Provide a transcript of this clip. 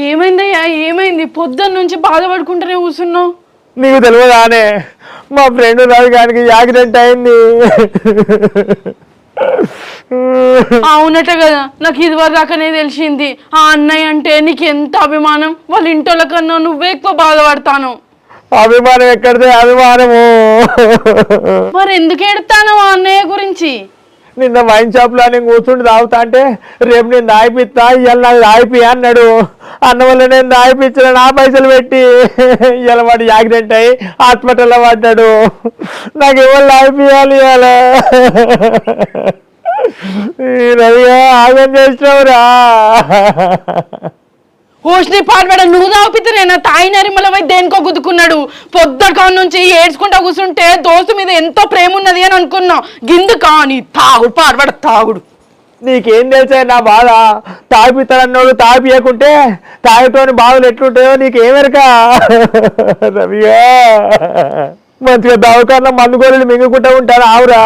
ఏమైందయ్యా? ఏమైంది? పొద్దున్న నుంచి బాధపడుకుంటూనే కూర్చున్నావు. నీకు తెలియదానే, మా ఫ్రెండ్ రవి గారికి యాక్సిడెంట్ అయింది. అవునట కదా, నాకు ఇదివరకు దాకానే తెలిసింది. ఆ అన్నయ్య అంటే నీకు ఎంత అభిమానం. వాళ్ళ ఇంటోళ్ళ కన్నా నువ్వే ఎక్కువ బాధపడతాను. అభిమానం ఎక్కడితే అభిమానము. మరి ఎందుకు ఎడతాను ఆ అన్నయ్య గురించి? నిన్న వైన్ షాప్ లో నేను కూర్చుండి తాగుతా అంటే, రేపు నేను దాయిపిస్తా, ఇవాళ నాకు దాయిపి అన్నాడు. అన్న వల్ల నేను దాయిపించిన నా పైసలు పెట్టి ఇవాళ వాడు యాక్సిడెంట్ అయ్యి హాస్పిటల్లో పడ్డాడు. నాకు ఎవరు దాయిపియాలి? ఇవాళ రవిగా ఆగం చేసినవురా. హోస్ని పాల్పడ నువ్వు తాపితే నేను తాయి నరిమలమై దేనికో గుద్దుకున్నాడు. పొద్దుకాడ నుంచి ఏడ్చుకుంటా కూర్చుంటే దోస్తు మీద ఎంతో ప్రేమ ఉన్నది అని అనుకున్నా. గిందు కానీ తాగుడు పాల్పడ తాగుడు. నీకేం తెలుసా నా బాధ? తాగిపిస్తానన్నాడు, తాగిపియకుంటే తాగితోని బాధలు ఎట్లుంటాయో నీకేమెరక? రవిగా మంచిగా దవాఖాన మందు గోళీలు మింగుకుంటూ ఉంటాను ఆవురా.